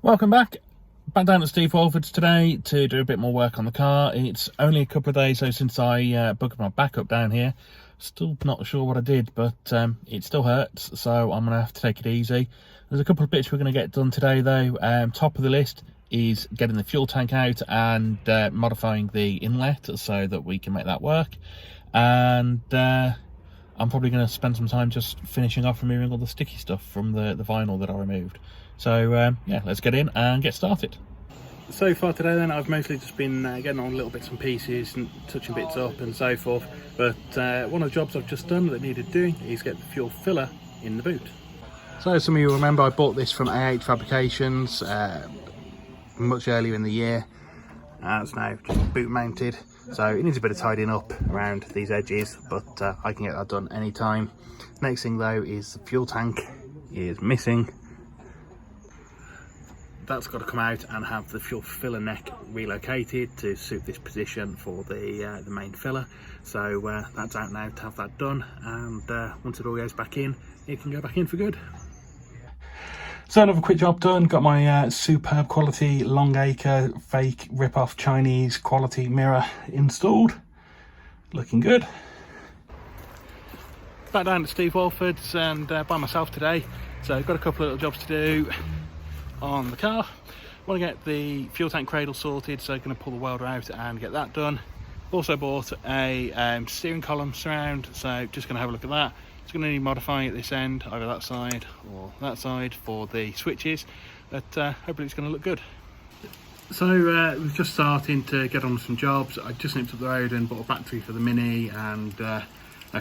Welcome back down to Steve Walford's today to do a bit more work on the car. It's only a couple of days though since I booked my backup down here. Still not sure what I did, but it still hurts, so I'm gonna have to take it easy. There's a couple of bits we're gonna get done today though. Top of the list is getting the fuel tank out and modifying the inlet so that we can make that work. And I'm probably going to spend some time just finishing off removing all the sticky stuff from the vinyl that I removed. So yeah, let's get in and get started. So far today then, I've mostly just been getting on little bits and pieces and touching bits up and so forth. But one of the jobs I've just done that needed doing is get the fuel filler in the boot. So some of you remember I bought this from A8 Fabrications much earlier in the year. It's now just boot mounted. So it needs a bit of tidying up around these edges, but I can get that done anytime. Next thing though is the fuel tank is missing. That's got to come out and have the fuel filler neck relocated to suit this position for the main filler. So that's out now to have that done, and once it all goes back in, it can go back in for good. So another quick job done. Got my superb quality Longacre fake rip-off Chinese quality mirror installed. Looking good. Back down to Steve Walford's and by myself today. So I've got a couple of little jobs to do on the car. I want to get the fuel tank cradle sorted, so I'm going to pull the welder out and get that done. Also bought a steering column surround, so just going to have a look at that. It's going to need modifying at this end, either that side or that side for the switches, but hopefully it's going to look good. So we're just starting to get on with some jobs. I just nipped up the road and bought a battery for the Mini and a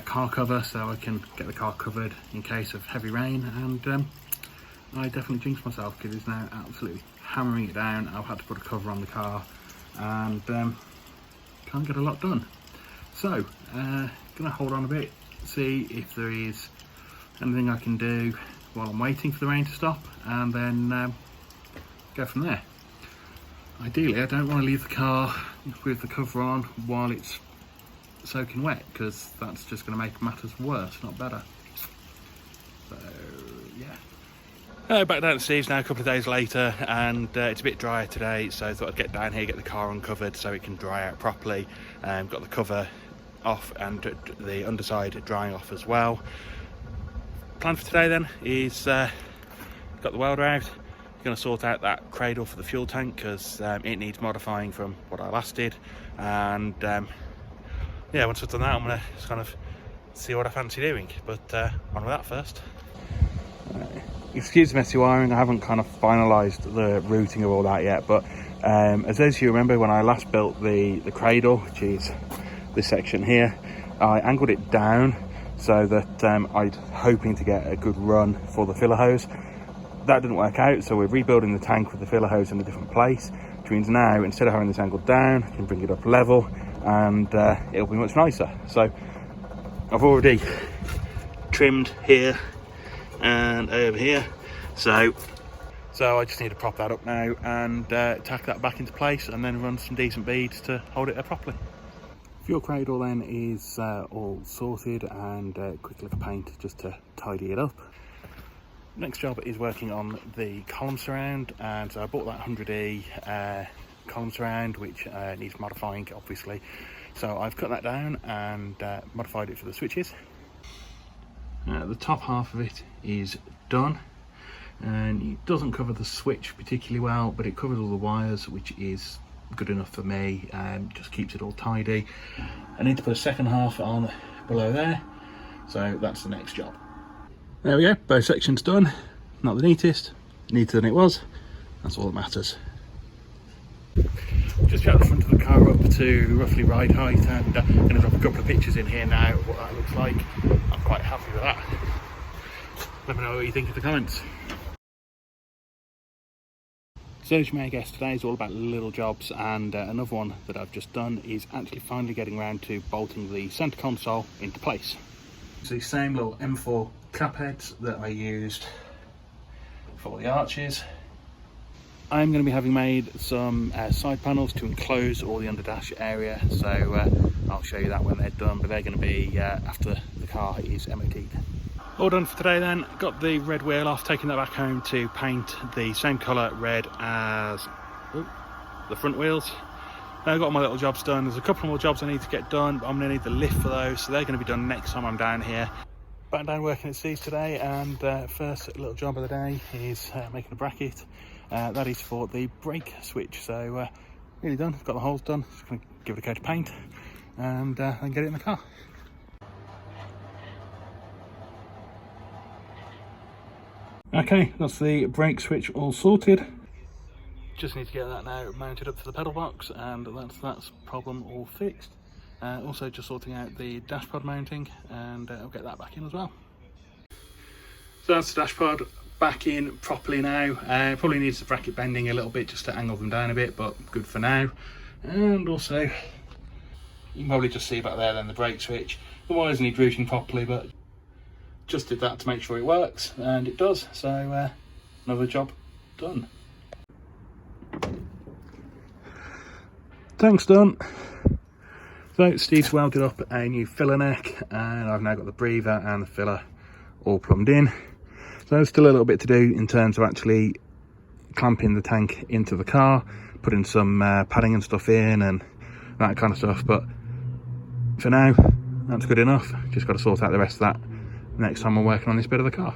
car cover so I can get the car covered in case of heavy rain, and I definitely jinxed myself because it's now absolutely hammering it down. I've had to put a cover on the car and can't get a lot done. So gonna hold on a bit, see if there is anything I can do while I'm waiting for the rain to stop, and then go from there. Ideally I don't want to leave the car with the cover on while it's soaking wet, because that's just going to make matters worse, not better. So yeah, back down to Steve's now a couple of days later, and it's a bit drier today, so I thought I'd get down here, get the car uncovered so it can dry out properly. Got the cover off and the underside drying off as well. Plan for today then is got the welder out. Going to sort out that cradle for the fuel tank because it needs modifying from what I last did, and yeah, once I've done that I'm going to just kind of see what I fancy doing, but on with that first. Excuse the messy wiring, I haven't kind of finalised the routing of all that yet, but as you remember when I last built the cradle, which is this section here, I angled it down so that I'd hoping to get a good run for the filler hose. That didn't work out, so we're rebuilding the tank with the filler hose in a different place, which means now instead of having this angled down, I can bring it up level and it'll be much nicer. So I've already trimmed here and over here, so I just need to prop that up now and tack that back into place, and then run some decent beads to hold it there properly. Fuel cradle then is all sorted, and quick lick of paint just to tidy it up. Next job is working on the column surround, and so I bought that 100E column surround, which needs modifying obviously, so I've cut that down and modified it for the switches. The top half of it is done, and it doesn't cover the switch particularly well, but it covers all the wires, which is good enough for me and just keeps it all tidy. I need to put a second half on below there, so that's the next job. There we go, both sections done. Not the neatest, neater than it was, that's all that matters. Just got the front of the car up to roughly ride height, and I'm going to drop a couple of pictures in here now of what that looks like. I'm quite happy with that. Let me know what you think in the comments. So as you may guess, today is all about little jobs, and another one that I've just done is actually finally getting around to bolting the centre console into place. It's these same little M4 cap heads that I used for the arches. I'm going to be having made some side panels to enclose all the underdash area, so I'll show you that when they're done, but they're going to be after the car is MOT'd. All done for today then. Got the red wheel off, taking that back home to paint the same colour red as the front wheels. Now I've got my little jobs done. There's a couple more jobs I need to get done, but I'm going to need the lift for those, so they're going to be done next time I'm down here. Back down working at Steve's today, and first little job of the day is making a bracket. That is for the brake switch, so nearly done. Got the holes done. Just going to give it a coat of paint and then get it in the car. Okay, that's the brake switch all sorted. Just need to get that now mounted up to the pedal box, and that's problem all fixed. Also just sorting out the dashpod mounting, and I'll get that back in as well. So that's the dashpod back in properly now. Probably needs the bracket bending a little bit just to angle them down a bit, but good for now. And also, you can probably just see back there then the brake switch. The wires need routing properly, but just did that to make sure it works, and it does. So another job done. Tank's done. So Steve's welded up a new filler neck, and I've now got the breather and the filler all plumbed in. So there's still a little bit to do in terms of actually clamping the tank into the car, putting some padding and stuff in and that kind of stuff, but for now that's good enough. Just got to sort out the rest of that next time I'm working on this bit of the car.